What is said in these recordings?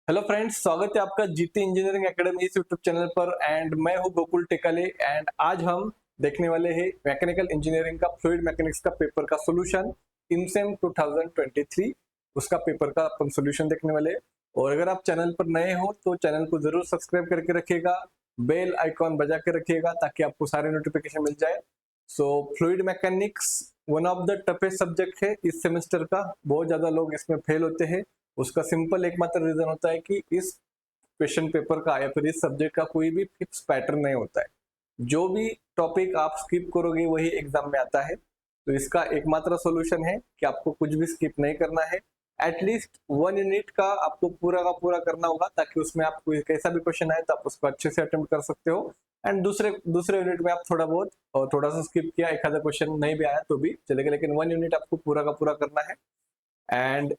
Hello friends, स्वागत है आपका जीटी इंजीनियरिंग एकेडमी इस यूट्यूब चैनल पर। एंड मैं हूं गोकुल टेकाले। एंड आज हम देखने वाले हैं मैकेनिकल इंजीनियरिंग का फ्लूइड मैकेनिक्स का पेपर का सॉल्यूशन इनसेम 2023 उसका पेपर का अपन सॉल्यूशन देखने वाले हैं। और अगर आप चैनल पर नए हो तो चैनल को जरूर सब्सक्राइब करके रखिएगा, बेल आइकॉन बजा के रखिएगा ताकि आपको सारे नोटिफिकेशन मिल जाए। So fluid mechanics one of the toughest subject है इस सेमेस्टर का। बहुत ज्यादा लोग इसमें फेल होते हैं। उसका सिंपल एकमात्र रीजन होता है कि इस क्वेश्चन पेपर का या फिर इस सब्जेक्ट का कोई भी फिक्स पैटर्न नहीं होता है। जो भी टॉपिक आप स्किप करोगे वही एग्जाम में आता है। तो इसका एकमात्र सॉल्यूशन है कि आपको कुछ भी स्किप नहीं करना है। एटलीस्ट 1 यूनिट का आपको पूरा का पूरा करना होगा ताकि उसमें आप कोई कैसा भी क्वेश्चन आए तो आप उसको अच्छे से अटेम्प्ट कर सकते हो। एंड दूसरे दूसरे यूनिट में आप थोड़ा बहुत और थोड़ा सा स्किप किया, एक आधा क्वेश्चन नहीं भी आया तो भी चलेगा, लेकिन 1 यूनिट आपको पूरा का पूरा करना है। And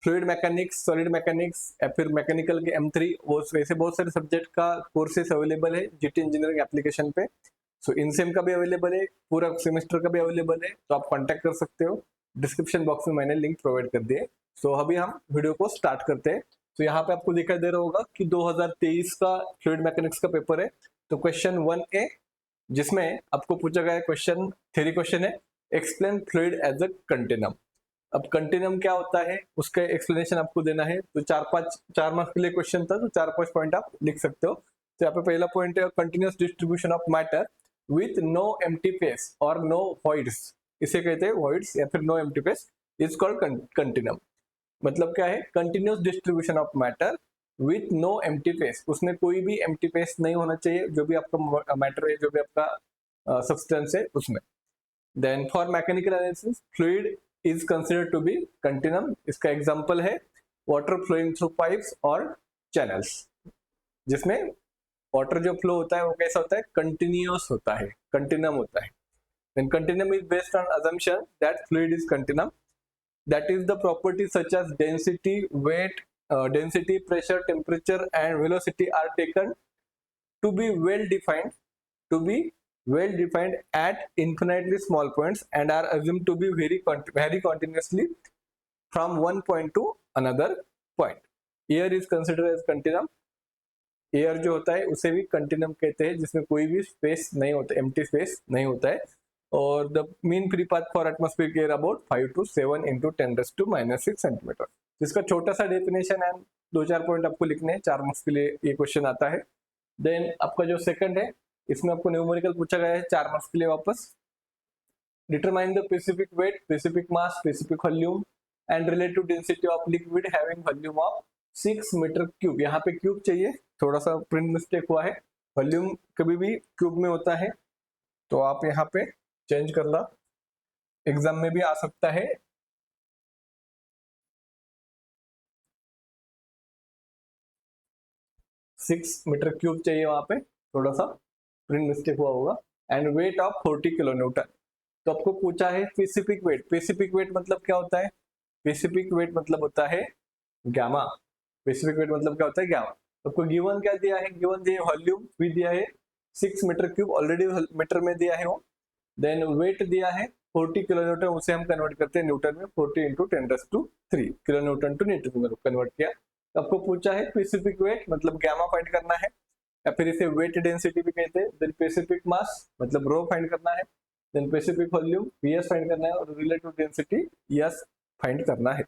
fluid mechanics, solid mechanics या फिर मैकेनिकल के M3 वो ऐसे बहुत सारे सब्जेक्ट का कोर्सेस अवेलेबल है जीटी इंजीनियरिंग एप्लीकेशन पे। सो इनसेम का भी अवेलेबल है, पूरा सेमेस्टर का भी अवेलेबल है, तो आप कांटेक्ट कर सकते हो। डिस्क्रिप्शन बॉक्स में मैंने लिंक प्रोवाइड कर दिए। सो अभी हम वीडियो को स्टार्ट करते हैं। तो यहाँ पे आपको दिखाई दे रहा होगा कि 2023 का फ्लूइड मैकेनिक्स का पेपर है। तो क्वेश्चन 1A जिसमें आपको पूछा गया क्वेश्चन, थ्योरी क्वेश्चन है, explain fluid as a continuum. अब कंटिन्यूम क्या होता है उसका एक्सप्लेनेशन आपको देना है। तो 4 मार्क्स के लिए क्वेश्चन था, तो 4-5 पॉइंट आप लिख सकते हो। तो यहाँ पे पहला पॉइंट है continuous distribution of matter with no empty space और नो वॉइड्स। इसे कहते हैं वॉइड्स या फिर no empty space, is called continuum. मतलब क्या है, continuous distribution of matter with no empty space, उसमें कोई भी एम्प्टी स्पेस नहीं होना चाहिए। जो भी आपका मैटर है, जो भी आपका सब्सटेंस है उसमें। Then for mechanical analysis fluid is considered to be continuum. इसका एग्जांपल है वाटर फ्लोइंग थ्रू पाइप्स और चैनल्स, जिसमें वाटर जो फ्लो होता है वो कैसा होता है, कंटिन्यूअस होता है, कंटिन्यूम होता है। Then continuum is based on assumption that fluid is continuum, that is the properties such as density, weight, density, pressure, temperature and velocity are taken to be well defined, to be well defined at infinitely small points and are assumed to be very continuously from one point to another point. Air is considered as continuum. Air जो होता है उसे भी continuum कहते हैं, जिसमें कोई भी स्पेस नहीं होता, एम्प्टी स्पेस नहीं होता है। और the mean free path for atmospheric air about 5 to 7 into 10⁻⁶ centimetre. इसका छोटा सा डेफिनेशन है, 2-4 पॉइंट आपको लिखने हैं। 4 मार्क्स के लिए ये क्वेश्चन आता है। देन आपका जो सेकंड है, इसमें आपको न्यूमेरिकल पूछा गया है 4 मार्क्स के लिए वापस। Determine the specific weight, specific mass, specific volume and relative density of liquid having volume of 6 meter cube. यहाँ पे क्यूब चाहिए, थोड़ा सा प्रिंट मिस्टेक हुआ है। वॉल्यूम कभी भी क्यूब में होता है, तो आप यहाँ पे चेंज करना, एग्जाम में भी आ सकता है। सिक्स मीटर क्यूब चाहिए, वहां पे थोड़ा सा प्रिंट मिस्टेक हुआ होगा। And weight of 40 kilo Newton. तो आपको पूछा है स्पेसिफिक वेट। स्पेसिफिक वेट मतलब क्या होता है, स्पेसिफिक वेट मतलब होता है गामा। स्पेसिफिक वेट मतलब क्या होता है, गामा। आपको गिवन क्या दिया है, गिवन दिया है वॉल्यूम भी दिया है 6 मीटर क्यूब, ऑलरेडी मीटर में दिया है वो। देन वेट दिया है 40 किलो न्यूटन, उसे हम कन्वर्ट करते हैं न्यूटन में, 40 into 10⁻³ kilo newton to newton में कन्वर्ट किया। आपको पूछा है स्पेसिफिक वेट मतलब गामा फाइंड करना है, या फिर इसे वेट डेंसिटी भी कहते हैं। देन स्पेसिफिक मास मतलब रो फाइंड करना है। Then specific volume Vs find करना है, और रिलेटिव डेंसिटी S फाइंड करना है।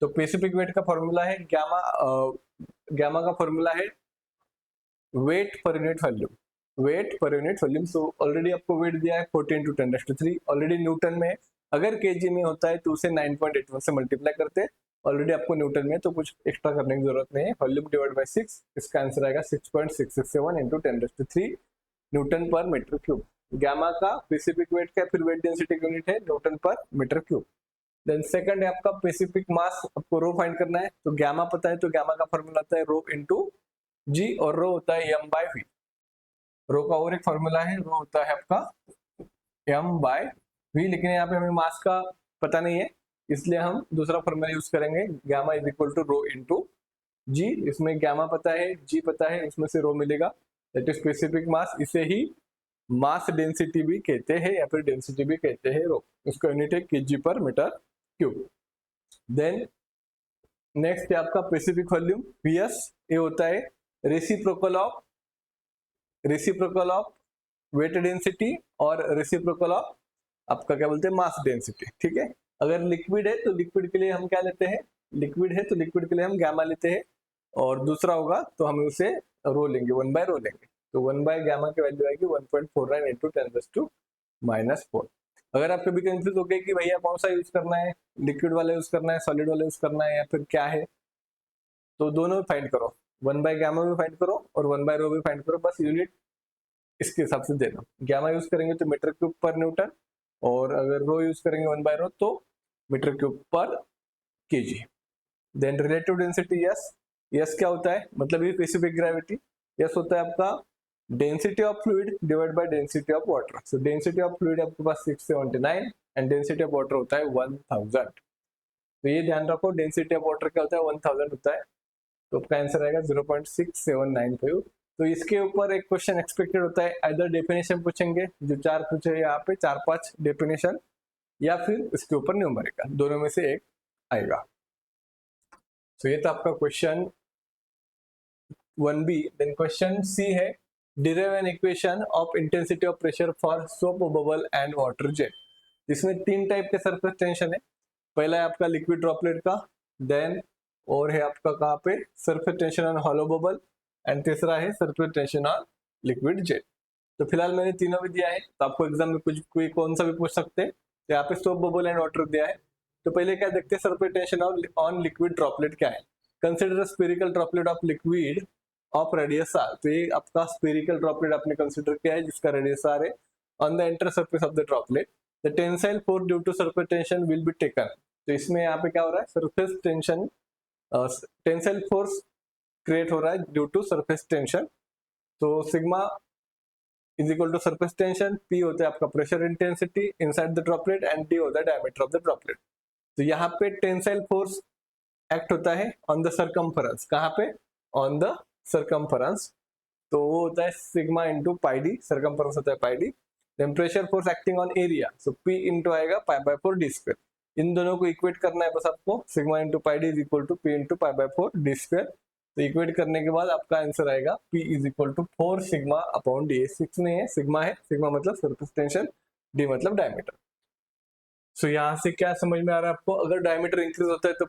तो स्पेसिफिक वेट का फॉर्मूला है गामा, गामा का फॉर्मूला है weight per unit volume, weight per unit volume. So already आपको वेट दिया है 40 into 10⁻³ ऑलरेडी न्यूटन में। अगर केजी में होता है तो उसे 9.81 से मल्टीप्लाई करते हैं। ऑलरेडी आपको न्यूटन में, तो कुछ एक्स्ट्रा करने की जरूरत नहीं है। वॉल्यूम डिवाइड बाय 6, इसका आंसर आएगा 6.667 into 10⁻³ Newton per metre cube. Gamma का स्पेसिफिक वेट का फिर वेट डेंसिटी यूनिट है Newton per metre cube. Then second है आपका स्पेसिफिक मास, आपको रो फाइंड करना है। तो गामा पता है, तो गामा का फॉर्मूला आता है रो इंटू जी, और रो होता है m/v। रो का और एक फॉर्मूला है, रो होता है आपका m/v, लेकिन यहाँ पे हमें मास का पता नहीं है, इसलिए हम दूसरा फॉर्मूला यूज करेंगे, gamma is equal to rho into g. इसमें गामा पता है, जी पता है, उसमें से रो मिलेगा, दैट इज स्पेसिफिक मास। इसे ही मास डेंसिटी भी कहते हैं या फिर डेंसिटी भी कहते हैं रो। उसका यूनिट है केजी पर मीटर क्यूब। देन नेक्स्ट है आपका स्पेसिफिक वॉल्यूम Vs, ये होता है रेसिप्रोकल ऑफ वेट डेंसिटी और रेसिप्रोकल ऑफ आपका क्या बोलते हैं मास डेंसिटी। ठीक है, अगर लिक्विड है तो लिक्विड के लिए हम क्या लेते हैं, लिक्विड है तो लिक्विड के लिए हम गैमा लेते हैं, और दूसरा होगा तो हम उसे रो लेंगे, 1/रो लेंगे। तो 1/γ की वैल्यू आएगी 1.49 इंटू 10⁻⁻⁴। अगर आप कभी कंफ्यूज हो गए कि भैया कौन सा यूज करना है, लिक्विड वाला यूज करना है, सॉलिड वाला यूज करना है, या फिर क्या है, तो दोनों भी फाइंड करो, 1/γ भी फाइंड करो और 1/रो भी फाइंड करो, बस यूनिट इसके हिसाब से दे दो। गैमा यूज करेंगे तो मीटर क्यूब पर न्यूटन, और अगर रो यूज करेंगे 1/रो तो meter cube per kg. Then relative density yes, yes क्या होता है, मतलब ये स्पेसिफिक ग्रेविटी। यस होता है आपका density of fluid divide by density of water. So density of fluid आपके पास 679 एंड डेंसिटी ऑफ वाटर होता है 1000। तो ये ध्यान रखो, डेंसिटी ऑफ वाटर क्या होता है 1000 होता है, तो आपका आंसर आएगा 0.6795। तो इसके ऊपर एक क्वेश्चन एक्सपेक्टेड होता है, इधर डेफिनेशन पूछेंगे जो 4 पूछे यहाँ पे, 4-5 डेफिनेशन, या फिर इसके ऊपर न्यूमेरिकल, दोनों में से एक आएगा। तो ये था आपका question 1B। Then question C है, derive an equation of intensity of pressure for soap bubble and water jet. इसमें 3 टाइप के सरफेस टेंशन है। पहला है आपका लिक्विड ड्रॉपलेट का, देन और है आपका कहाँ पे surface tension on hollow bubble, and तीसरा है surface tension on liquid jet. तो फिलहाल मैंने तीनों भी दिया है, तो आपको एग्जाम में कुछ कोई कौन सा भी पूछ सकते हैं। तो यहाँ पे सोप बबल एंड वाटर दिया है। तो पहले क्या देखते हैं, surface tension on liquid droplet क्या है। Consider spherical droplet of liquid of radius R. तो ये आपका स्फेरिकल ड्रॉपलेट आपने कंसिडर किया है जिसका रेडियस आर है। On the inter surface of the droplet the tensile force due to surface tension will be taken. तो इसमें यहाँ पे क्या हो रहा है, surface tension tensile force create हो रहा है ड्यू टू सरफेस टेंशन। तो sigma is equal to surface tension, P होता है आपका pressure intensity inside the droplet, and D होता है डायमीटर ऑफ द ड्रॉपलेट। तो यहाँ पे टेंसाइल फोर्स एक्ट होता है ऑन द सरकमफरेंस, कहाँ पे, ऑन द सरकमफरेंस। तो वो होता है sigma into pi d, circumference होता है pi d. Then pressure force acting on area, so p into आएगा π/4 डी स्क्वायर। इन दोनों को इक्वेट करना है बस आपको, sigma into pi d is equal to p into π/4 D square. तो इक्वेट करने के बाद आपका आंसर आएगा P is equal to 4 sigma upon d. 6 नहीं है, सिग्मा है, सिग्मा मतलब सरफेस टेंशन, डी मतलब डायमीटर। सो यहाँ से क्या समझ में आ रहा है आपको, अगर डायमीटर इंक्रीज होता है तो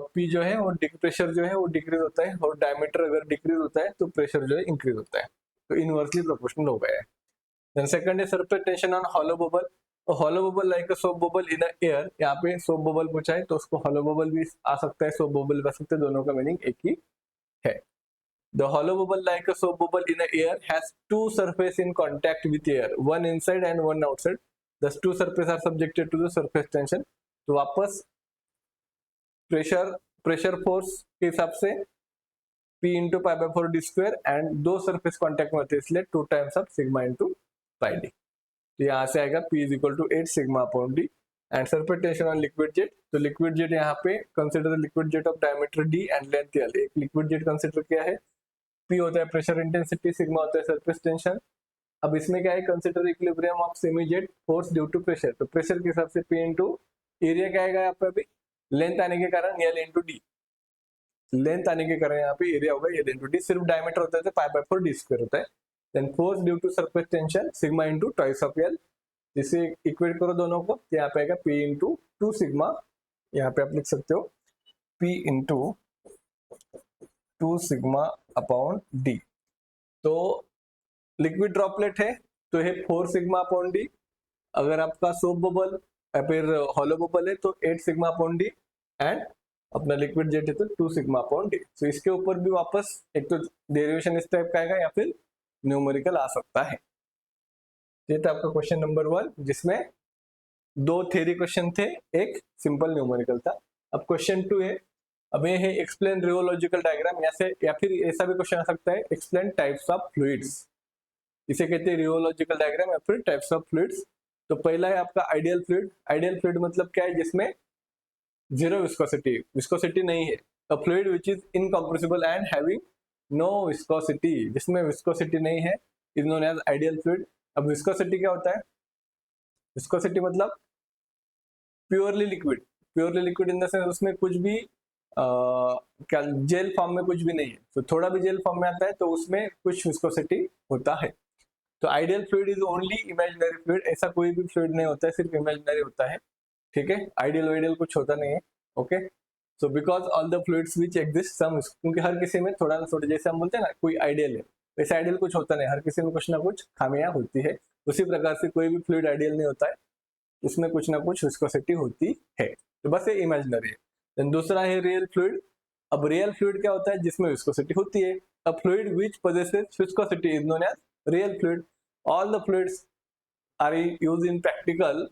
P जो है और प्रेशर जो है वो डिक्रीज होता है, और डायमीटर अगर डिक्रीज होता है तो प्रेशर जो है इंक्रीज होता है। तो इनवर्सली प्रोपोर्शनल हो गया है। देन सेकंड है surface tension on hollow bubble. Hollow bubble like a soap bubble in air. यहाँ पे सोप बबल पूछा है तो उसको हॉलो बबल भी आ सकता है, सोप बबल भी आ सकता है, दोनों का मीनिंग एक ही है। The hollow bubble, like a soap bubble in the air, has two surfaces in contact with air, one inside and one outside. Thus, two surfaces are subjected to the surface tension. तो वापस pressure force के हिसाब से P into π/4 D square, and दो surface contact में होते हैं इसलिए 2 times of sigma into pi d. तो यहाँ से आएगा P is equal to 8 sigma upon d. And surface tension on liquid jet, तो लिक्विड जेट यहाँ पे consider liquid jet of diameter d and length l. एक लिक्विड जेट कंसिडर किया है, P होता है प्रेशर इंटेंसिटी, सिग्मा होता है सरफेस टेंशन। अब इसमें क्या है, consider equilibrium of semi jet force due to pressure. तो प्रेशर के हिसाब से P इंटू एरिया क्या आएगा यहाँ पे, अभी लेंथ आने के कारण एल इंटू डी, लेंथ आने के कारण यहाँ पे एरिया होगा एल इंटू डी। सिर्फ डायमीटर होता है तो π/4 डी स्क्वायर होता है। Then force due to surface tension sigma into twice of L. इसे इक्वेट करो दोनों को, यहाँ पे आएगा P इंटू 2 सिग्मा, यहाँ पे आप लिख सकते हो P into 2 sigma upon D. तो लिक्विड ड्रॉपलेट है तो है 4 सिग्मा अपॉन डी। अगर आपका सोप बबल या फिर हॉलो बबल है तो 8 सिग्मा अपॉन डी, एंड अपना लिक्विड जेट है तो 2 सिग्मा अपॉन डी। तो इसके ऊपर भी वापस एक तो डेरिवेशन इस टाइप का आएगा या फिर न्यूमेरिकल आ सकता है। ये था आपका क्वेश्चन नंबर 1, जिसमें 2 थ्योरी क्वेश्चन थे, एक सिंपल न्यूमेरिकल था। अब क्वेश्चन 2 है, अब ये है एक्सप्लेन रियोलॉजिकल डायग्राम, या फिर ऐसा भी क्वेश्चन आ सकता है एक्सप्लेन टाइप्स ऑफ फ्लूइड्स। इसे कहते हैं रियोलॉजिकल डायग्राम या फिर टाइप्स ऑफ फ्लूइड्स। तो पहला है आपका आइडियल फ्लूइड। आइडियल फ्लूइड मतलब क्या है, जिसमें जीरो विस्कोसिटी, विस्कोसिटी नहीं है। A fluid which is incompressible and having no viscosity, जिसमें विस्कोसिटी नहीं है, is known as ideal fluid. अब विस्कोसिटी क्या होता है, विस्कोसिटी मतलब purely liquid, purely liquid in the sense उसमें कुछ भी क्या जेल फॉर्म में कुछ भी नहीं है, तो थोड़ा भी जेल फॉर्म में आता है तो उसमें कुछ विस्कोसिटी होता है। तो ideal fluid is only imaginary fluid, ऐसा कोई भी फ्लूइड नहीं होता है, सिर्फ इमेजिनरी होता है, ठीक है। आइडियल वाइडियल कुछ होता नहीं है, okay. So because all the fluids which exist some, क्योंकि हर किसी में थोड़ा ना थोड़ा, जैसे हम बोलते हैं ना कोई आइडियल है, वैसे आइडियल कुछ होता नहीं, हर किसी में कुछ ना कुछ खामियां होती है। उसी प्रकार से कोई भी फ्लूइड आइडियल नहीं होता है, उसमें कुछ ना कुछ विस्कोसिटी होती है, तो बस ये इमेजिनरी है। देन दूसरा है रियल फ्लूइड। अब रियल फ्लूइड क्या होता है? जिसमें विस्कोसिटी होती है। A fluid which possesses viscosity is known as real fluid. All the fluids are used in practical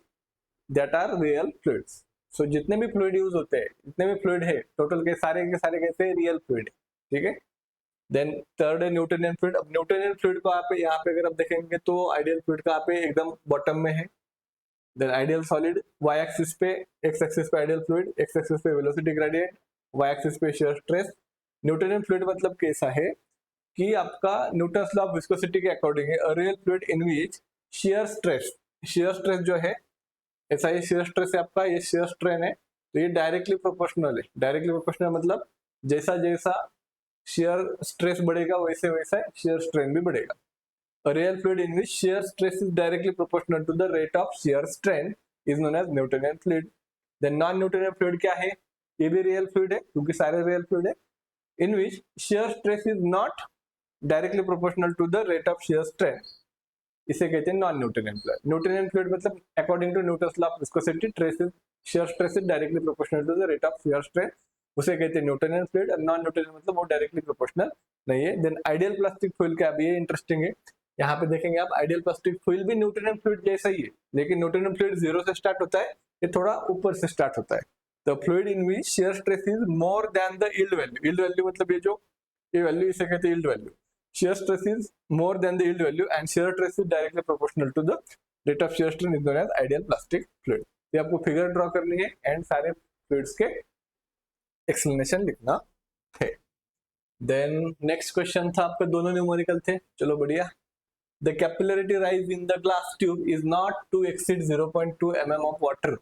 that are real fluids. So जितने भी फ्लूइड यूज होते हैं, जितने भी फ्लूइड है टोटल के सारे कैसे रियल फ्लूइड, ठीक है। देन थर्ड है न्यूटोनियन फ्लूइड। अब न्यूटोनियन फ्लूइड को आप यहाँ पे अगर आप देखेंगे तो आइडियल फ्लूइड का आप एकदम बॉटम में है। Then ideal solid, Y axis पे, एक्स एक्सिस पे आइडियल फ्लूइड, एक्स एक्सिस पे वेलोसिटी ग्रेडियंट, वाई एक्सिस पे शियर स्ट्रेस। न्यूटोनियन फ्लूइड मतलब कैसा है कि आपका न्यूटन्स लॉ ऑफ विस्कोसिटी के अकॉर्डिंग है a real fluid in which shear stress जो है, ऐसा ये शियर स्ट्रेस है आपका, ये शियर स्ट्रेन है, तो ये डायरेक्टली प्रोपोर्शनल है। डायरेक्टली प्रोपोर्शनल मतलब जैसा जैसा शियर स्ट्रेस बढ़ेगा वैसे वैसा शियर स्ट्रेन भी बढ़ेगा। A real fluid in which shear stress is directly proportional to the rate of shear strain is known as Newtonian fluid. Then non-Newtonian fluid क्या है? ये भी real fluid है, क्योंकि सारे real fluid है, in which shear stress is not directly proportional to the rate of shear strain. इसे कहते हैं non Newtonian fluid. Newtonian fluid मतलब according to Newton's law of viscosity, shear stress is directly proportional to the rate of shear strain, उसे कहते हैं Newtonian fluid. और non Newtonian मतलब वो डायरेक्टली प्रोपोर्शनल नहीं है। देन आइडियल प्लास्टिक फ्लूइड क्या है? ये इंटरेस्टिंग है, यहाँ पे देखेंगे आप, आइडियल प्लास्टिक फ्लूइड भी न्यूटोनियन फ्लूइड जैसा ही है, लेकिन न्यूटोनियन फ्लूइड 0 से स्टार्ट होता है, ये थोड़ा ऊपर से स्टार्ट होता है। The fluid in which shear stress is more than the yield value. Yield value मतलब ये वैल्यू इसे कहते हैं yield value. Shear stress is more than the yield value and shear stress is directly proportional to the rate of shear strain is known as ideal plastic fluid. ये आपको figure draw करनी है and सारे fluids के explanation लिखना है। Then next question था आपका, दोनों न्यूमेरिकल थे, चलो बढ़िया। The capillarity rise in the glass tube is not to exceed 0.2 mm of water.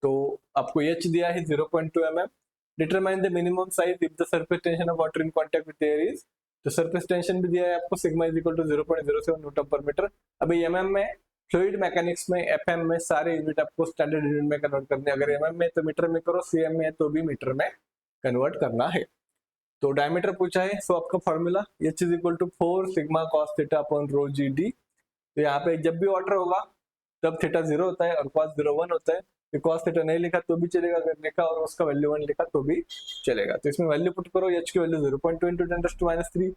तो आपको H दिया है 0.2 mm. Determine the minimum size if the surface tension of water in contact with air is, तो surface tension भी दिया है आपको, sigma is equal to 0.07 newton per meter. अभी एमएम में, फ्लूइड मैकेनिक्स में, एफएम में सारे यूनिट आपको स्टैंडर्ड यूनिट में कन्वर्ट करने, अगर एमएम में तो मीटर में करो, सीएम में तो भी मीटर में कन्वर्ट करना है। तो डायमीटर पूछा है, सो आपका formula H is equal to 4 sigma cos theta upon rho G D. तो यहाँ पे जब भी वाटर होगा तब थीटा 0 होता है और कॉस 0 1 होता है। कॉस थीटा नहीं लिखा तो भी चलेगा, अगर लिखा और उसका वैल्यू 1 लिखा तो भी चलेगा। तो इसमें वैल्यू पुट करो, H की वैल्यू 0.2 into 10⁻⁻3,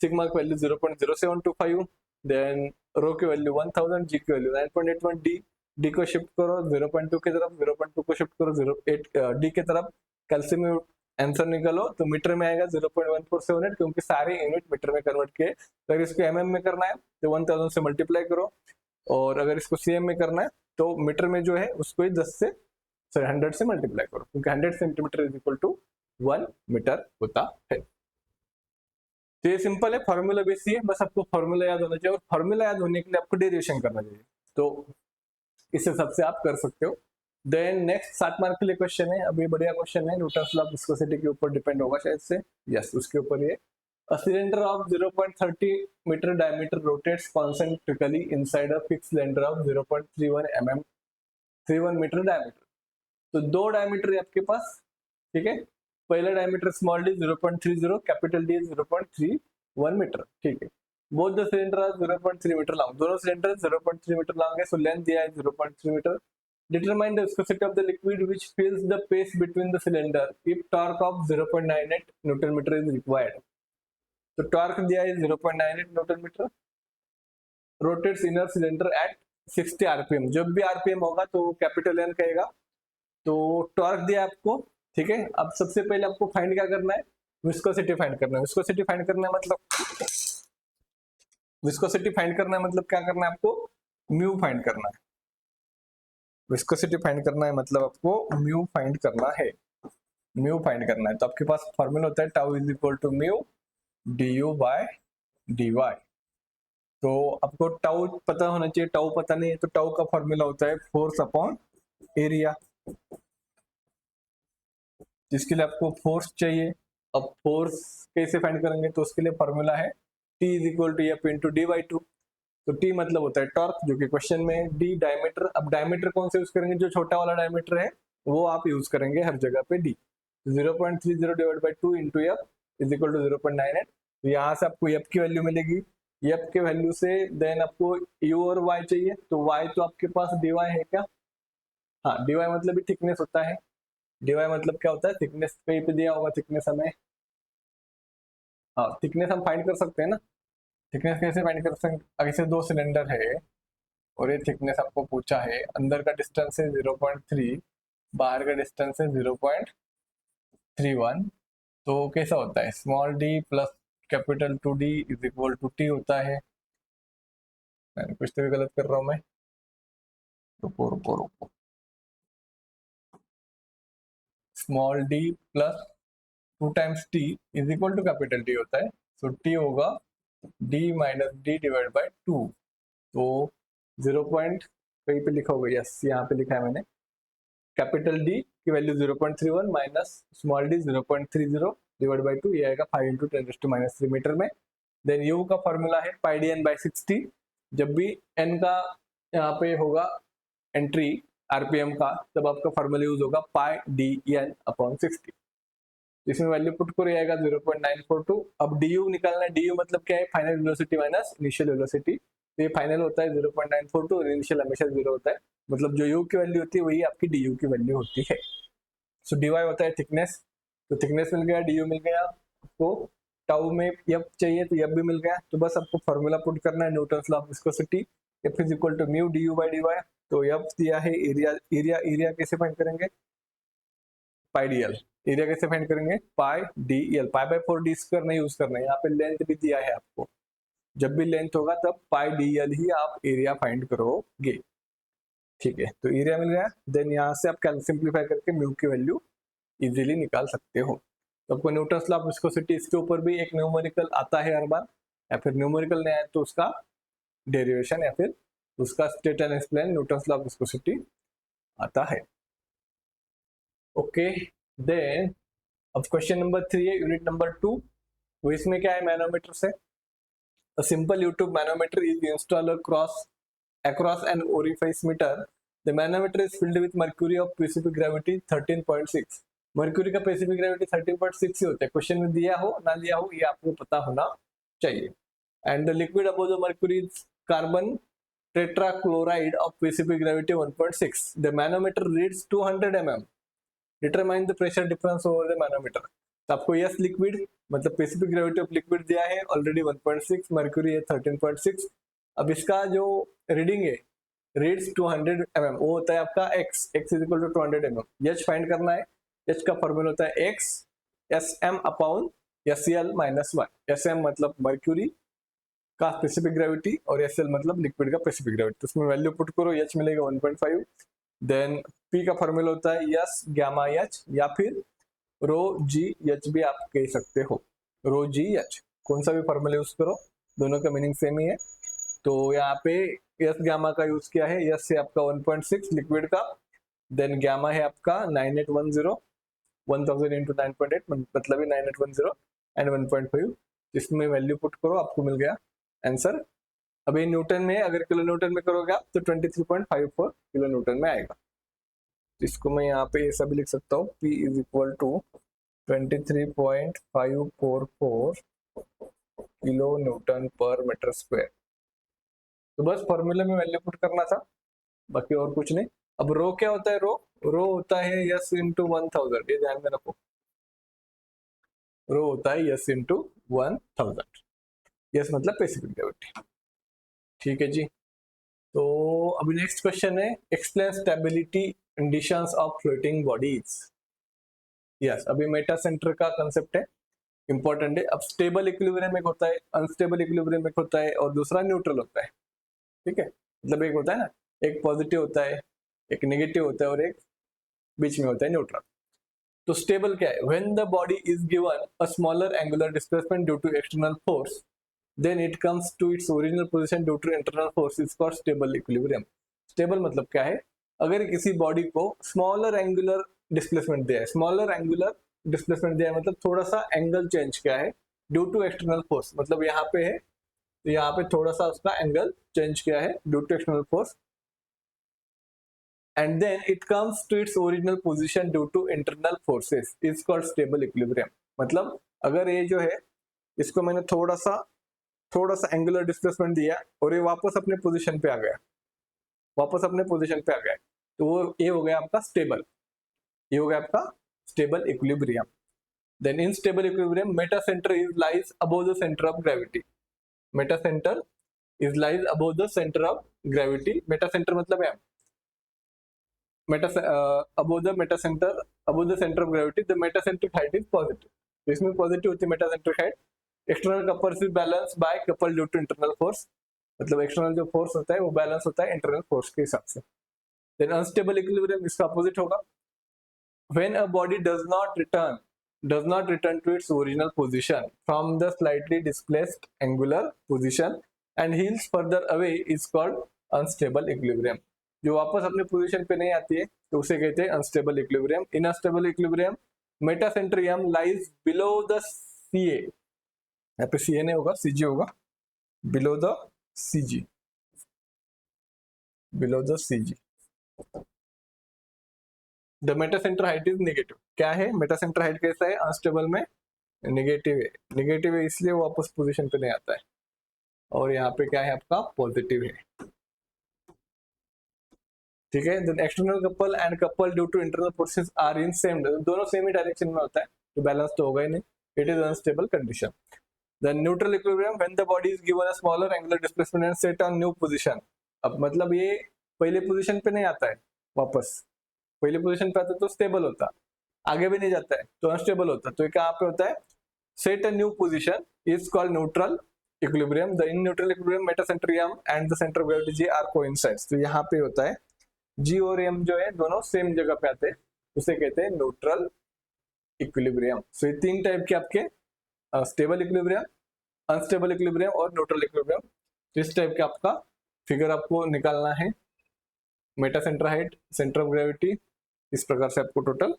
सिग्मा की वैल्यू 0.0725, देन रो की वैल्यू 1000, जी की वैल्यू 9.81, डी को शिफ्ट करो 0.2 की तरफ, 0.2 को शिफ्ट करो 0.8 डी की तरफ, कैल्सियम में आंसर निकालो तो मीटर में आएगा 0.1478, क्योंकि सारे यूनिट मीटर में कन्वर्ट किए। तो अगर इसको एमएम में करना है तो 1000 से मल्टीप्लाई करो, और अगर इसको सीएम में करना है तो मीटर में जो है उसको 100 से मल्टीप्लाई करो, क्योंकि 100 centimeter is equal to 1 meter होता है। तो ये सिंपल है, फॉर्मूला बेसिक है, बस आपको फॉर्मूला याद होना चाहिए, और फॉर्मूला याद होने के लिए आपको डेरिवेशन करना चाहिए, तो इस हिसाब से आप कर सकते हो। देन नेक्स्ट 7 मार्क के लिए क्वेश्चन है, अभी बढ़िया क्वेश्चन है, न्यूटन्स लॉ ऑफ विस्कोसिटी के ऊपर डिपेंड होगा शायद से, यस उसके ऊपर ये। A cylinder of 0.30 meter diameter rotates concentrically inside a fixed cylinder of 0.31 mm 31 meter diameter. तो दो डायमीटर है आपके पास, ठीक है। पहला diameter small D 0.30, capital D 0.31 meter, ठीक है। Both the cylinder are 0.3 meter long, दोनों सिलेंडर 0.3 मीटर लॉन्ग है, सो लेंथ दिया है 0.3 meter. Determine the viscosity of the liquid which fills the space between the cylinder if torque of 0.98 newton meter is required. तो torque दिया है 0.98 newton meter, rotates inner cylinder at 60 RPM, जब भी RPM होगा तो capital N कहेगा। तो torque दिया आपको, ठीक है। अब सबसे पहले आपको फाइंड क्या करना है, विस्कोसिटी फाइंड करना है। विस्कोसिटी फाइंड करना है मतलब क्या करना है आपको, म्यू फाइंड करना है। विस्कोसिटी फाइंड करना है मतलब आपको म्यू फाइंड करना है, म्यू फाइंड करना है। तो आपके पास फॉर्मूला होता है tau is equal to mu du by dy। तो आपको टाउ पता होना चाहिए, टाउ पता नहीं है तो टाउ का फॉर्मूला होता है फोर्स अपॉन एरिया। जिसके लिए आपको फोर्स चाहिए। अब फोर्स कैसे फाइंड करेंगे, तो उसके लिए फॉर्मूला है T is equal to F into D by two. तो T मतलब होता है टॉर्क, जो कि क्वेश्चन में है। D डायमीटर, अब डायमीटर कौन से यूज करेंगे, जो छोटा वाला डायमीटर है वो आप यूज करेंगे हर जगह पे D। 0.30 divide by 2 into F is equal to 0.98। तो यहाँ से आपको एफ की वैल्यू मिलेगी। एफ के वैल्यू से देन आपको यू और वाई चाहिए, तो वाई तो आपके पास dy है क्या, हाँ dy मतलब भी थिकनेस होता है। dy मतलब क्या होता है, थिकनेस कहीं पे दिया होगा, थिकनेस हमें, हाँ थिकनेस हम फाइंड कर सकते हैं ना। थिकनेस कैसे फाइंड कर सकते हैं, अगर से दो सिलेंडर है और ये थिकनेस आपको पूछा है, अंदर का डिस्टेंस है 0.3, बाहर का डिस्टेंस है 0.31, तो कैसा होता है, small D plus capital 2D is equal to T होता है। कुछ तो भी गलत कर रहा हूं मैं, रुको रुको रुको, small D plus 2 times T is equal to capital T होता है। सो T होगा D minus D divide by 2। तो 0 पॉइंट कहीं पे लिखा होगा, यस यहाँ पे लिखा है मैंने, कैपिटल D की value 0.31 minus small D 0.30 divide by 2, ये आएगा 5 इंटू 10⁻³ मीटर में। देन U का फॉर्मूला है पाई डी एन बाई 60। जब भी n का यहाँ पे होगा एंट्री आरपीएम का, तब आपका फॉर्मूला यूज होगा पाई डी एन अपॉन 60। इसमें वैल्यू पुट करो, आएगा 0.942। अब du निकालना है, du मतलब क्या है, final velocity minus initial velocity. तो ये फाइनल होता है 0.942 और इनिशियल हमेशा 0 होता है, मतलब जो u की वैल्यू होती है वही आपकी du की वैल्यू होती है। सो dy होता है थिकनेस, तो थिकनेस मिल गया, du मिल गया आपको, टाउ में f चाहिए तो f भी मिल गया। तो बस आपको फॉर्मूला पुट करना है, Newton's law of viscosity, f is equal to mu du by dy। तो f दिया है, एरिया एरिया एरिया कैसे फाइंड करेंगे, पाई डी एल। एरिया कैसे फाइंड करेंगे, pi d l, pi by 4 d square नहीं यूज करना है, यहाँ पे लेंथ भी दिया है आपको, जब भी लेंथ होगा तब पाई डी एल ही आप एरिया फाइंड करोगे। ठीक है, तो एरिया मिल गया। देन यहाँ से आप सिंप्लीफाई करके म्यू की वैल्यू इजीली निकाल सकते हो। तो आपको न्यूटन्स लॉ ऑफ विस्कोसिटी, इसके ऊपर भी एक न्यूमेरिकल आता है हर बार, या फिर न्यूमेरिकल नहीं आए तो उसका डेरिवेशन या फिर उसका state and explain Newton's law of viscosity आता है। ओके, देन अब क्वेश्चन नंबर 3 है यूनिट नंबर 2। वो इसमें क्या है, मैनोमीटर से। A simple U-tube manometer is installed across an orifice meter. The manometer is filled with mercury of specific gravity 13.6। Mercury का स्पेसिफिक ग्रेविटी 13.6 ही होता है, क्वेश्चन में दिया हो ना दिया हो ये आपको पता होना चाहिए। And the liquid above the mercury is carbon tetrachloride of specific gravity 1.6। The manometer reads 200 mm। Determine the pressure difference over the manometer. तो आपको यस लिक्विड मतलब स्पेसिफिक ग्रेविटी ऑफ लिक्विड दिया है ऑलरेडी 1.6, मर्क्यूरी है 13.6। अब इसका जो reading है रीड्स 200 mm, वो होता है आपका x, x is equal to 200 mm। h find करना है, h का फॉर्मूला होता है x sm upon SL minus 1। sm मतलब मर्क्यूरी का स्पेसिफिक ग्रेविटी और SL मतलब लिक्विड का स्पेसिफिक ग्रेविटी। तो उसमें वैल्यू पुट करो, h मिलेगा 1.5। देन p का फॉर्मूला होता है यस गामा h या फिर रो जी एच भी आप कह सकते हो, रो जी एच, कौन सा भी फॉर्मूला यूज करो, दोनों का मीनिंग सेम ही है। तो यहाँ पे यस गामा का यूज किया है, यस है आपका 1.6 लिक्विड का, देन गामा है आपका 9810, 1000 इंटू 9.8 मतलब 9810 एंड 1.5। इसमें वैल्यू पुट करो, आपको मिल गया आंसर। अब ये न्यूटन में, अगर किलो न्यूटन में करोगे आप तो 23.54 किलो न्यूटन में आएगा। इसको मैं यहाँ पे ऐसा भी लिख सकता हूँ, P is equal to 23.544 kilo newton per meter square. तो बस फॉर्मूले में वैल्यू पुट करना था, बाकी और कुछ नहीं। अब रो क्या होता है, रो होता है यस इंटू 1000, ये ध्यान में रखो, रो होता है यस इंटू 1000, यस मतलब स्पेसिफिक ग्रेविटी। ठीक है जी, तो अभी नेक्स्ट क्वेश्चन है explain stability conditions of floating bodies. Yes, अभी मेटा सेंटर का कंसेप्ट है, इंपॉर्टेंट है। अब स्टेबल इक्विलिब्रियम एक होता है, अनस्टेबल इक्विलिब्रियम एक होता है और दूसरा न्यूट्रल होता है। ठीक है, मतलब एक होता है ना, एक पॉजिटिव होता है, एक नेगेटिव होता है और एक बीच में होता है न्यूट्रल। तो स्टेबल क्या है, when the body is given a smaller angular displacement due to external force then it comes to its original position due to internal force is called stable equilibrium. Stable मतलब क्या है, अगर किसी body को smaller angular displacement दिया है, smaller angular displacement दिया है, मतलब थोड़ा सा एंगल चेंज किया है ड्यू टू एक्सटर्नल फोर्स, मतलब यहाँ पे है तो यहाँ पे थोड़ा सा उसका एंगल चेंज किया है due to external force, and then it comes to its original position due to internal forces is called stable equilibrium. मतलब अगर ये जो है इसको मैंने थोड़ा सा एंगुलर डिस्प्लेसमेंट दिया और ये वापस अपने पोजीशन पे आ गया, तो वो ये हो गया आपका स्टेबल, ये हो गया आपका stable equilibrium. Then in stable equilibrium metacentre is lies above the centre of gravity, metacentre is lies above the centre of gravity. Metacentre मतलब है above the center of gravity, the metacentric height is positive, तो इसमें positive होती है metacentric height। External couples is balance by couple due to internal force, मतलब external जो force होता है वो बैलेंस होता है इंटरनल फोर्स के हिसाब से। देन अनस्टेबल इक्विलिब्रियम इसका अपोजिट होगा, when a body does not return to its original position from the slightly displaced angular position and heels further away is called unstable equilibrium। जो वापस अपने पोजीशन पे नहीं आती है तो उसे कहते हैं unstable equilibrium. In unstable equilibrium metacentre lies below the CA, यहाँ पे सीए नहीं होगा सीजी होगा, below the CG, the metacentre height is negative. क्या है मेटासेंटर हाइट कैसा है अनस्टेबल में, नेगेटिव है इसलिए वापस पोजीशन पे नहीं आता है, और यहाँ पे क्या है आपका पॉजिटिव है, ठीक है। Then external couple and couple due to internal forces are in same, दोनों सेम ही डायरेक्शन में होता है तो बैलेंस तो होगा ही नहीं, it is unstable condition. Then neutral equilibrium when the body is given a smaller angular displacement and set on new position. अब मतलब ये पहले पोजीशन पे नहीं आता है वापस, पहले पोजीशन पे आता है तो स्टेबल होता, आगे भी नहीं जाता है तो अनस्टेबल होता, तो ये कहाँ पे होता है set a new position is called neutral equilibrium. The in neutral equilibrium metacentre and the centre of gravity g are coincides, तो यहाँ पे होता है जी और एम जो है दोनों सेम जगह पे आते हैं, उसे कहते हैं न्यूट्रल इक्विलिब्रियम। सो ये तीन टाइप के आपके स्टेबल इक्विलिब्रियम, अनस्टेबल इक्विलिब्रियम और न्यूट्रल इक्विलिब्रियम। तो इस टाइप का आपका फिगर आपको निकालना है, Meta centre height, centre of gravity, इस प्रकार से आपको टोटल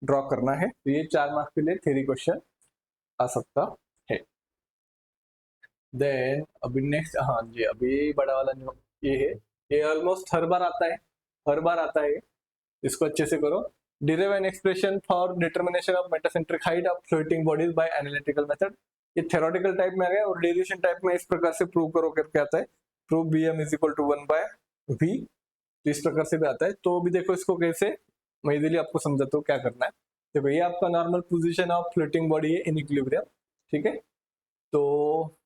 ड्रॉ करना है। तो ये 4 मार्क्स के लिए थ्योरी क्वेश्चन आ सकता है। देन अभी नेक्स्ट, हाँ जी अभी बड़ा वाला जो ये है, ये ऑलमोस्ट हर बार आता है, इसको अच्छे से करो। Derive an expression for determination of metacentric height of floating bodies by analytical method. ये थ्योरेटिकल टाइप में आ गया और डेरिवेशन टाइप में इस प्रकार से प्रूव करो करके आता है, prove bm is equal to 1/v, तो इस प्रकार से भी आता है। तो अभी देखो इसको कैसे मैं इजीली आपको समझाता हूँ क्या करना है। देखो ये आपका normal position of floating body है इन इक्विलिब्रियम, ठीक है। तो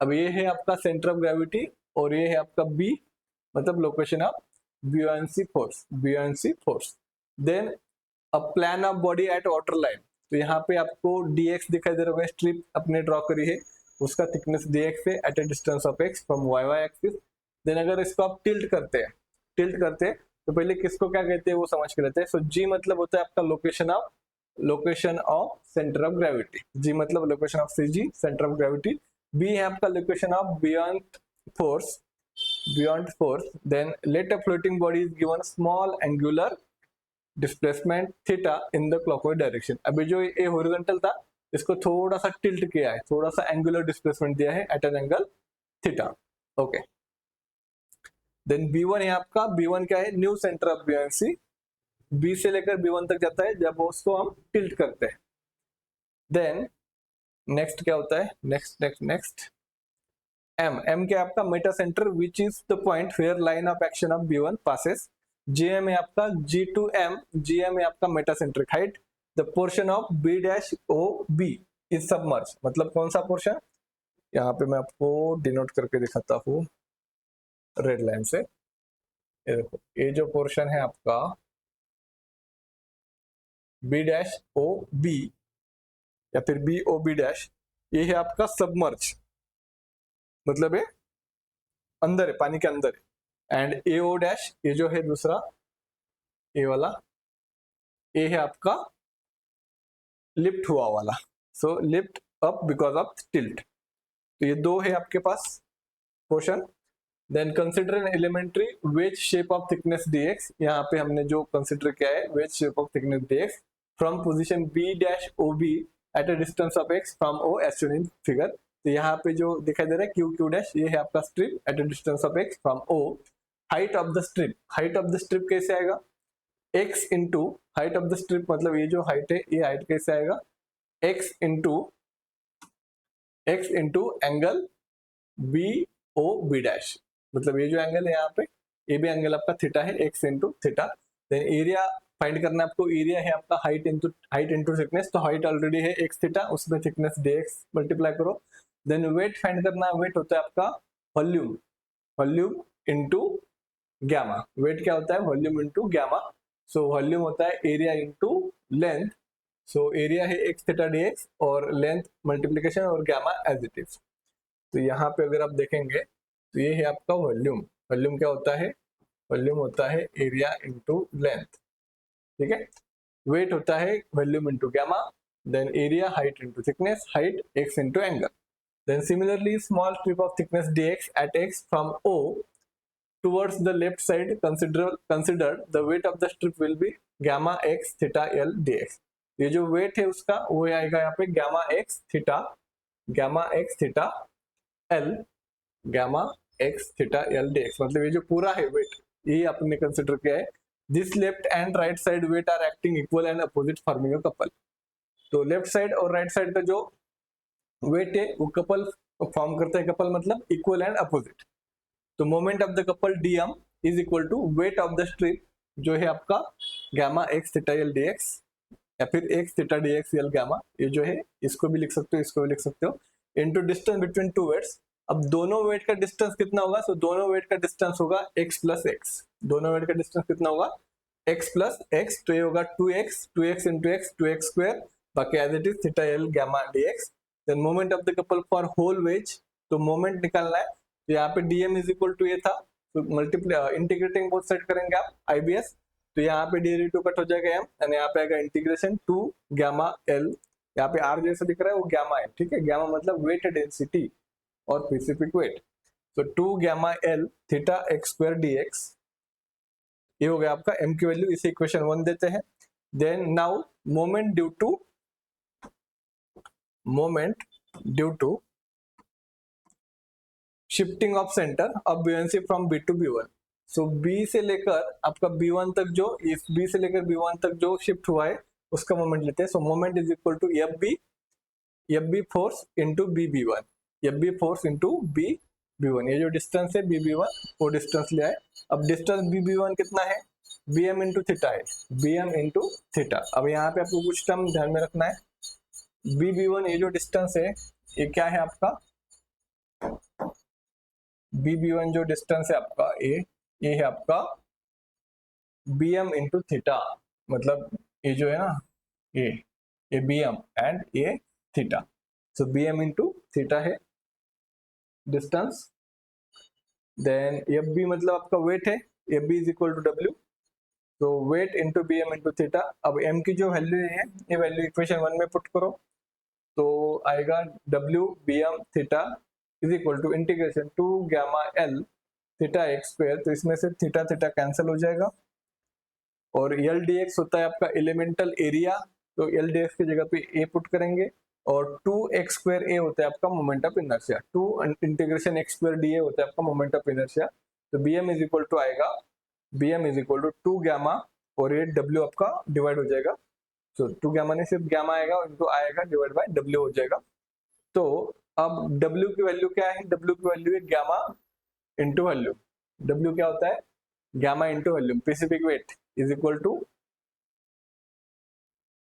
अब ये है आपका सेंटर ऑफ ग्रेविटी और ये है आपका बी, मतलब location of buoyancy force. Then a plan of body at water line, तो यहाँ पे आपको dx दिखाई दे रहा है, स्ट्रिप अपने ड्रॉ करी है, उसका थिकनेस dx है at a distance of x from y axis. Then अगर इसको आप टिल्ट करते हैं तो पहले किसको क्या कहते हैं वो समझ के लेते हैं। सो g मतलब होता है आपका location of centre of gravity, g मतलब location of cg centre of gravity, b है आपका location of beyond force. Then let a floating body is given small angular displacement theta in the clockwise direction। अभी जो ये horizontal था इसको थोड़ा सा टिल्ट किया है, थोड़ा सा angular displacement दिया है at an angle theta, okay. Then B1 है आपका, B1 क्या है new centre of buoyancy, B से लेकर B1 तक जाता है जब उसको हम टिल्ट करते हैं। देन नेक्स्ट क्या होता है, नेक्स्ट M क्या आपका metacentre which is the point where line of action of B1 passes. GM है आपका GM है आपका metacentric height. The portion of B-OB is submerge, मतलब कौन सा पोर्शन, यहाँ पे मैं आपको डिनोट करके दिखाता हूँ रेड लाइन से। ये देखो ये जो पोर्शन है आपका B-OB या फिर BOB, ये है आपका सबमर्ज, मतलब ये अंदर है, पानी के अंदर है। एंड AO' ये जो है दूसरा ये वाला, ये है आपका लिफ्ट हुआ वाला, so lift up because of tilt. तो ये दो है आपके पास portion. Then consider an elementary wedge shape of thickness dx, यहाँ पे हमने जो कंसिडर किया है wedge shape of thickness dx from position b dash ob at a distance of x from o as shown in figure. तो यहाँ पे जो दिखाई दे रहा है क्यू क्यू डैश, ये है आपका strip eight a distance of x from o। Height of the strip, height of the strip कैसे आएगा, x into height of the strip, मतलब ये जो हाइट है ये हाइट कैसे आएगा, x into angle B O B dash, मतलब ये जो एंगल है यहाँ पे ये भी एंगल आपका थीटा है, x into theta. Then area find करना है आपको, एरिया है आपका हाइट इंटू थिकनेस, तो हाइट ऑलरेडी है x थीटा, उसमें थिकनेस dx मल्टीप्लाई करो। देन वेट फाइंड करना है, वेट होता है आपका वॉल्यूम इंटू गैमा। वेट क्या होता है, volume into gamma. So volume होता है area into length, so area है x थीटा dx और लेंथ मल्टीप्लीकेशन और गैमा एज इट इज। तो यहाँ पे अगर आप देखेंगे तो ये है आपका वॉल्यूम, वॉल्यूम क्या होता है, वॉल्यूम होता है एरिया इंटू लेंथ, ठीक है। वेट होता है volume into gamma, then area height into thickness, height x into angle. Then similarly small strip of thickness dx at x from o towards the left side, consider the weight of the strip will be gamma x theta l dx। ये जो wait है उसका वो आएगा यहाँ पे gamma x theta l dx, मतलब ये जो पूरा है वेट ये आपने कंसिडर किया है। This left and right side weight are acting equal and opposite forming a couple. तो लेफ्ट साइड और राइट साइड का जो वेट है वो कपल फॉर्म करता है, कपल मतलब इक्वल एंड अपोजिट। तो moment of the couple dm is equal to weight of the strip जो है आपका gamma x theta l dx या फिर x theta dx l gamma, ये जो है इसको भी लिख सकते हो इसको भी लिख सकते हो, into distance between two weights. अब दोनों वेट का डिस्टेंस कितना होगा, सो दोनों वेट का डिस्टेंस होगा x प्लस x, दोनों वेट का डिस्टेंस कितना होगा x प्लस x, तो ये होगा 2x into x 2x square, बाकी as it is theta l gamma dx। Then moment of the couple for whole wedge, तो मोमेंट निकालना है, तो यहाँ पे dm इज इक्वल टू ये था, तो मल्टीप्लाई इंटीग्रेटिंग बोथ साइड करेंगे आप IBS, तो यहाँ पे d/2 कट हो जाएगा m एंड यहाँ पे आएगा इंटीग्रेशन 2 गामा l, यहाँ पे r जैसा दिख रहा है वो गामा है, ठीक है। गामा मतलब वेट डेंसिटी और स्पेसिफिक वेट, तो 2 gamma l theta x square dx, ये हो गया आपका m की वैल्यू, इसे इक्वेशन 1 देते हैं। Then now moment due to shifting of centre of buoyancy from B to B1, so B से लेकर आपका B1 तक जो इस B से लेकर B1 तक जो शिफ्ट हुआ है उसका मोमेंट लेते हैं। So moment is equal to FB force into BB1, FB force into BB1, ये जो डिस्टेंस है BB1 वो डिस्टेंस लिया है। अब डिस्टेंस BB1 कितना है, BM इंटू थीटा है, BM इंटू थीटा। अब यहाँ पे आपको कुछ टर्म ध्यान में रखना है, BB1 ये जो डिस्टेंस है ये क्या है आपका, BB1 जो डिस्टेंस है आपका ये है आपका BM इंटू थीटा, मतलब ये जो है ना ये BM एंड ये theta, so BM into theta है डिस्टेंस। देन FB मतलब आपका वेट है, FB is equal to W, तो weight into BM into theta. अब M की जो वैल्यू है ये वैल्यू इक्वेशन 1 में पुट करो, तो आएगा W BM theta is equal to integration 2 gamma l theta x square, तो इसमें से थीटा थीटा कैंसिल हो जाएगा और l dx होता है आपका एलिमेंटल एरिया, तो l dx की जगह पे a पुट करेंगे और 2x स्क्वायर a होता है आपका moment of inertia, 2 integration x square dA होता है आपका मोमेंट ऑफ इनर्शिया। तो BM इज इक्वल टू आएगा BM is equal to 2 gamma और ये W आपका डिवाइड हो जाएगा, तो 2 गामा ने सिर्फ गामा आएगा इनटू आएगा डिवाइड बाय W हो जाएगा। तो अब W की वैल्यू क्या है, W की वैल्यू है गामा इंटू वॉल्यूम, W क्या होता है gamma into volume, specific weight is equal to,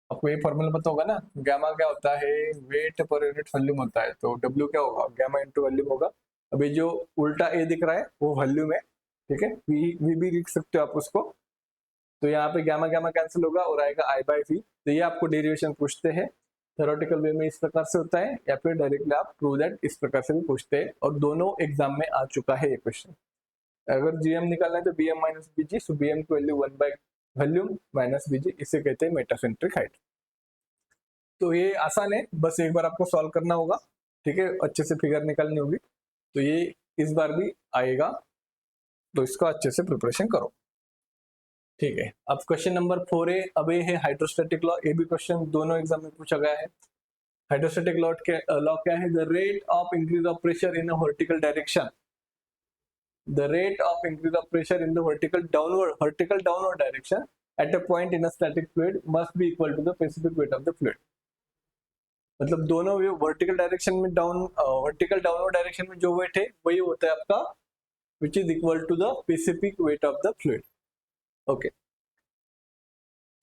आपको ये फॉर्मूला पता होगा ना, गामा क्या होता है वेट पर यूनिट वॉल्यूम होता है, तो W क्या होगा गामा इंटू वॉल्यूम होगा। अभी जो उल्टा A दिख रहा है वो वॉल्यूम है, ठीक है, V भी लिख सकते हो आप उसको, तो यहाँ पे गामा गामा कैंसिल होगा और आएगा I/V। तो ये आपको डेरिवेशन पूछते हैं थ्योरेटिकल वे में इस प्रकार से होता है, या फिर डायरेक्टली आप प्रूव दैट इस प्रकार से भी पूछते हैं, और दोनों एग्जाम में आ चुका है ये क्वेश्चन। अगर GM निकालना है तो BM माइनस BG, सो BM की value 1 by volume minus BG, इसे कहते हैं मेटासेंट्रिक हाइट। तो ये आसान है, बस एक बार आपको सॉल्व करना होगा, ठीक है, अच्छे से फिगर निकालनी होगी, तो ये इस बार भी आएगा। तो इसका अच्छे से प्रिपरेशन करो। ठीक है, अब क्वेश्चन नंबर 4 है, अब ये है हाइड्रोस्टैटिक लॉ। ये भी क्वेश्चन दोनों एग्जाम में पूछा गया है। हाइड्रोस्टैटिक लॉ क्या है? The rate of increase of pressure in a vertical direction, the rate of increase of pressure in the vertical downward direction at a point in a static fluid must be equal to the specific weight of the fluid। मतलब दोनों vertical direction में vertical downward direction में जो wait है वही होता है आपका which is equal to the specific weight of the fluid। Okay,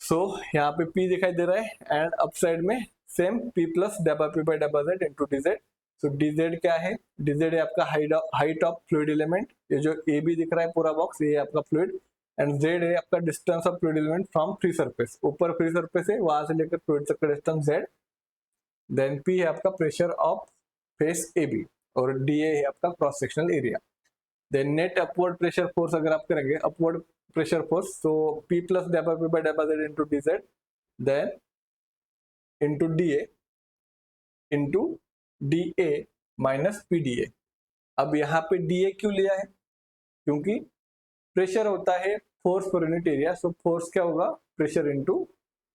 so यहाँ पे P दिखाई दे रहा है एंड अपसाइड में सेम P प्लस डेबा P बाई डेबा Z इंटू DZ। तो DZ क्या है? DZ है आपका हाइट ऑफ फ्लूइड एलिमेंट। ये जो AB दिख रहा है पूरा बॉक्स, ये है आपका फ्लूइड, एंड Z है आपका distance of fluid element from free surface. ऊपर फ्री सरफेस है, वहां से लेकर फ्लूइड तक का डिस्टेंस Z। देन P है आपका प्रेशर ऑफ फेस AB और DA है आपका cross sectional area. Then net upward pressure force अगर आप करेंगे, अपवर्ड प्रेशर फोर्स, तो P प्लस डेबा P बाई डेबा Z into DZ then into DA into DA minus PDA। अब यहाँ पे DA क्यों लिया है? क्योंकि प्रेशर होता है फोर्स पर यूनिट एरिया, सो फोर्स क्या होगा? Pressure into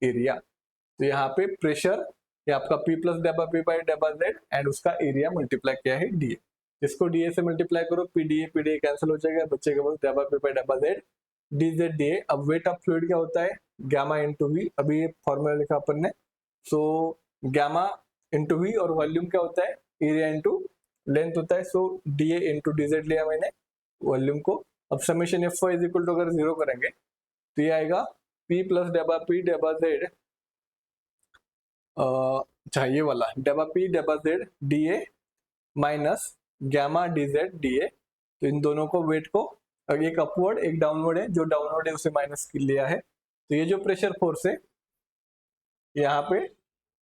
area. तो यहाँ पे प्रेशर ये आपका P प्लस डेबा P बाई डेबा Z एंड उसका एरिया मल्टीप्लाई किया है DA। इसको DA से मल्टीप्लाई करो, PDA कैंसिल हो जाएगा, बचेगा बस डेबा P बाई डेबा Z DZ DA। अब वेट ऑफ फ्लूइड क्या होता है? Gamma into V। अभी ये फॉर्मूला लिखा अपन ने, सो गामा इंटू V, और वॉल्यूम क्या होता है? एरिया इंटू लेंथ होता है। सो DA इंटू DZ लिया मैंने वॉल्यूम को। अब summation F is equal to अगर 0 करेंगे तो ये आएगा P प्लस डेबा P डेबा Z, चाहिए वाला डेबा P डेबा Z DA minus gamma DZ DA। तो इन दोनों को वेट को, एक अपवर्ड एक डाउनवर्ड है, जो डाउनवर्ड है उसे माइनस लिया है। तो ये जो प्रेशर फोर्स है यहाँ पे,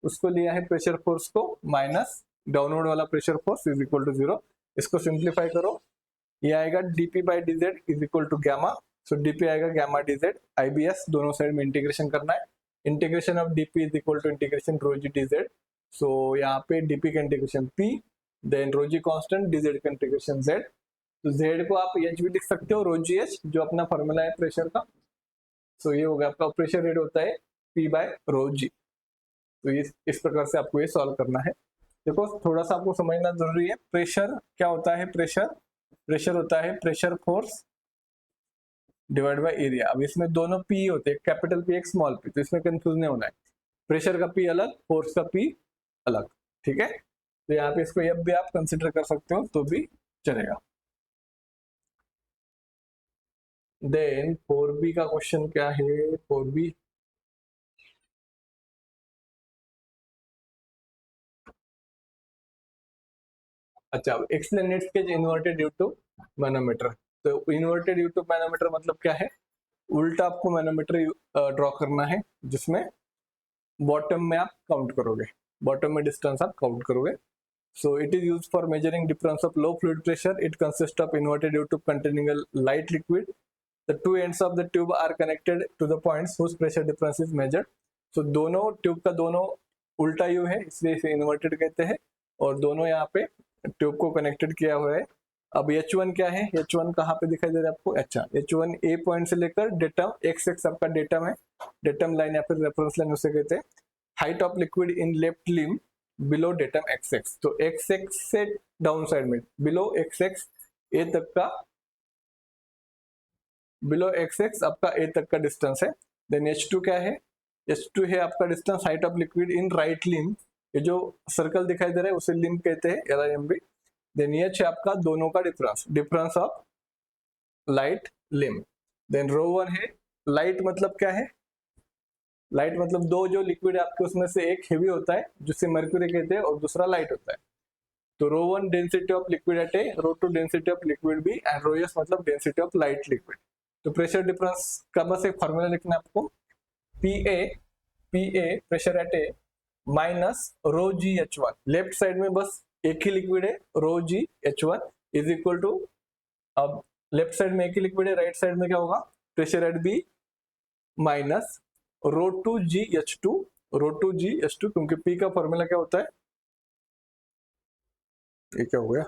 उसको लिया है प्रेशर फोर्स को माइनस डाउनवर्ड वाला pressure force is equal to 0। इसको सिंप्लीफाई करो, ये आएगा dP by DZ is equal to gamma. So dP आएगा गामा DZ IBS, दोनों साइड में इंटीग्रेशन करना है। Integration of dP is equal to integration rho g DZ। So यहाँ पे dP का integration P, then rho g constant, DZ का integration Z। तो Z को आप H भी लिख सकते हो, रो जी H, जो अपना फॉर्मूला है प्रेशर का। सो ये हो गया आपका प्रेशर रेट होता है P बाय रो जी। तो इस प्रकार से आपको ये सॉल्व करना है। देखो थोड़ा सा आपको समझना जरूरी है, प्रेशर क्या होता है? प्रेशर होता है pressure force divide by area. अब इसमें दोनों P होते हैं, कैपिटल P एक स्मॉल p, तो इसमें कंफ्यूज नहीं होना है। प्रेशर का P अलग, फोर्स का P अलग, ठीक है। तो यहाँ पे इसको F भी आप कंसिडर कर सकते हो तो भी चलेगा। देन 4B का क्वेश्चन क्या है? 4B, अच्छा, explain net sketch inverted U tube manometer. तो इन्वर्टेड यूट्यूब मैनोमीटर मतलब क्या है? उल्टा आपको मैनोमीटर ड्रॉ करना है, जिसमें बॉटम में आप काउंट करोगे, बॉटम में डिस्टेंस आप काउंट करोगे। So it is used for measuring difference of low fluid pressure. It consist of inverted tube containing a light liquid. The two ends of the tube are connected to the points whose pressure difference is measured. So दोनों tube का दोनों उल्टा you है, इसलिए इसे inverted कहते हैं, और दोनों यहाँ पे ट्यूब को कनेक्टेड किया हुआ है। अब H1 क्या है? H1 कहाँ पे दिखाई दे रहा है आपको? अच्छा, H1 ए पॉइंट से लेकर डेटम x आपका डेटम है, डेटम लाइन या फिर रेफरेंस लाइन उसे कहते हैं। Height of liquid in left limb below datum x। तो x से डाउन साइड में बिलो x ए तक का, बिलो x आपका ए तक का डिस्टेंस है। देन H2 क्या है? H2 है आपका distance height of liquid in right limb, ये जो सर्कल दिखाई दे रहा है उसे लिम कहते हैं, LIMB। देन H है आपका दोनों का difference of light limb. Then ρ1 है, लाइट मतलब क्या है? लाइट मतलब दो जो लिक्विड है आपके, उसमें से एक हेवी होता है जिसे मर्क्यूरी कहते हैं और दूसरा लाइट होता है। तो ρ1 density of liquid at A, ρ2 density of liquid B, and ρs मतलब डेंसिटी ऑफ लाइट लिक्विड। तो प्रेशर डिफरेंस का बस एक फॉर्मूला लिखना है आपको, PA pressure at A minus rho g H1। Left side में बस एक ही लिक्विड है, rho g H1 is equal to, अब लेफ्ट साइड में एक ही लिक्विड है, राइट साइड में क्या होगा? Pressure at B minus ρ2 ji H2, क्योंकि P का फॉर्मूला क्या होता है? ये क्या हो गया?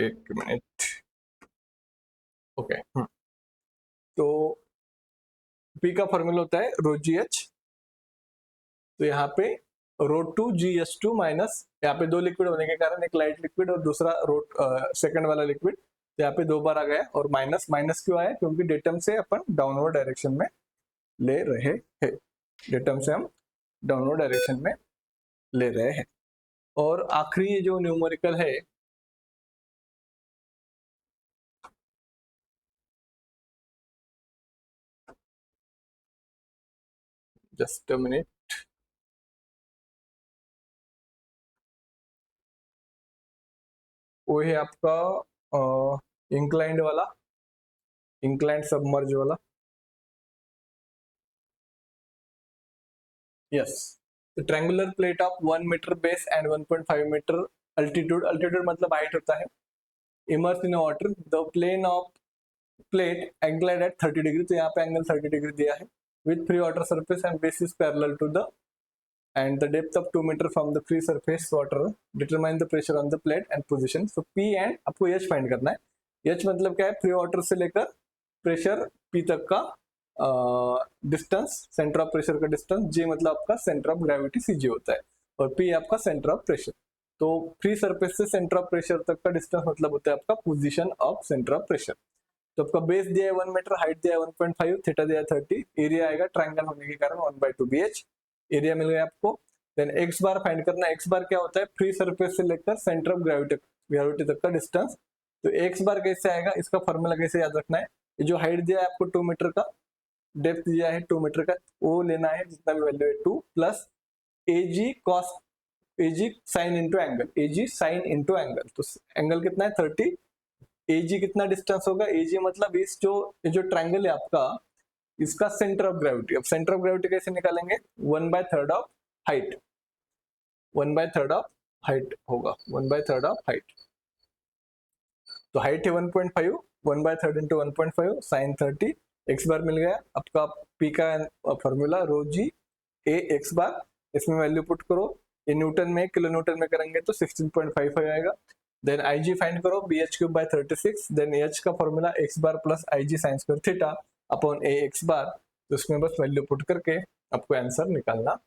एक मिनट। ओके, तो पी का फॉर्मूला होता है रो जी एच। तो यहाँ पे rho two g h two minus, यहाँ पे दो लिक्विड होने के कारण एक लाइट लिक्विड और दूसरा रो सेकंड वाला लिक्विड, तो यहाँ पे दो बार आ गया। और माइनस माइनस क्यों आया? क्योंकि डेटम से अपन डाउनवर्ड डायरेक्शन में ले रहे हैं। डेटम से हम डाउनवर्ड डायरेक्शन में ले रहे हैं। और आखिरी जो न्यूमेरिकल है, जस्ट अ मिनट, वो है आपका इंक्लाइंड वाला, इंक्लाइंड सबमर्ज वाला। Yes, the triangular plate of 1 metre base and 1.5 metre altitude, altitude मतलब हाइट होता है, immerse in water, the plane of plate angled at 30 degree, तो यहाँ पे एंगल 30 डिग्री दिया है, with free water surface and base is parallel to the and the depth of 2 meter from the free surface water, determine the pressure on the plate and position. So P and आपको H find करना है। H मतलब क्या है? Free water से लेकर pressure P तक का डिस्टेंस, सेंटर ऑफ प्रेशर का डिस्टेंस। J मतलब आपका सेंटर ऑफ ग्रेविटी CG होता है, और P आपका सेंटर ऑफ प्रेशर। तो फ्री सरफेस से सेंटर ऑफ प्रेशर तक का डिस्टेंस मतलब होता है आपका position of centre of pressure. तो आपका बेस दिया है 1 मीटर, हाइट दिया है 1.5, थीटा दिया है 30, एरिया आएगा ट्रायंगल होने के कारण 1/2 BH, एरिया मिल गया आपको। देन एक्स बार फाइंड करना है। एक्स बार क्या होता है? फ्री सरफेस से लेकर सेंटर ऑफ ग्रेविटी तक का डिस्टेंस। तो एक्स बार कैसे आएगा, इसका फॉर्मूला कैसे याद रखना है? ये जो हाइट दिया है आपको 2 मीटर का, डेप्थ दिया है 2 मीटर का, वो लेना है जितना भी वैल्यू है 2 प्लस एजी कॉस, एजी साइन इंटू एंगल, एजी साइन इंटू एंगल। तो एंगल कितना है 30, एजी कितना डिस्टेंस होगा? एजी मतलब इस जो ट्रायंगल है आपका, इसका सेंटर ऑफ ग्रेविटी। अब सेंटर ऑफ ग्रेविटी कैसे निकालेंगे? 1/3 ऑफ हाइट, 1/3 ऑफ हाइट होगा, 1/3 ऑफ हाइट। तो हाइट है 1.5, 1/3 इंटू 1.5 साइन 30, एक्स बार मिल गया आपका। पी का फॉर्मूला रो जी ए एक्स बार, इसमें वैल्यू पुट करो, ये न्यूटन में किलो न्यूटन में करेंगे तो 16.55 आएगा। देन आई जी फाइंड करो, bh3/36, देन एच का फॉर्मूला एक्स बार प्लस आई जी साइन स्क्वायर थीटा अपॉन ए एक्स बार। तो इसमें बस वैल्यू पुट करके आपको आंसर निकालना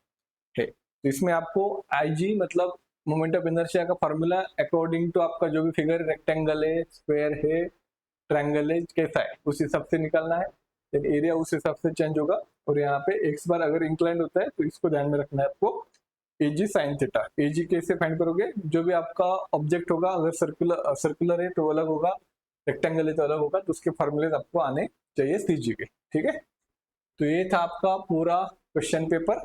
है। तो इसमें आपको आई जी मतलब मोमेंट ऑफ इनर्शिया का फॉर्मूला अकॉर्डिंग टू आपका जो भी फिगर, रेक्टेंगल है, स्क्वायर है, ट्रायंगल है, कैसा है, उस हिसाब से निकालना है। देन एरिया उस हिसाब से चेंज होगा। और यहाँ पे एक्स बार अगर इंक्लाइंड होता है तो इसको ध्यान में रखना है आपको, एजी साइन थीटा। एजी कैसे फाइंड करोगे? जो भी आपका ऑब्जेक्ट होगा, अगर सर्कुलर है तो अलग होगा, रेक्टेंगल है तो अलग होगा, तो उसके फॉर्मूले आपको आने चाहिए सीजी के। ठीक है, तो ये था आपका पूरा क्वेश्चन पेपर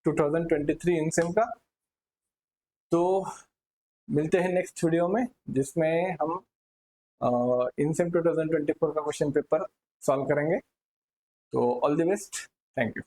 2023 इनसेम का। तो मिलते हैं नेक्स्ट वीडियो में, जिसमें हम इनसेम 2024 का क्वेश्चन पेपर सॉल्व करेंगे। तो all the best, thank you.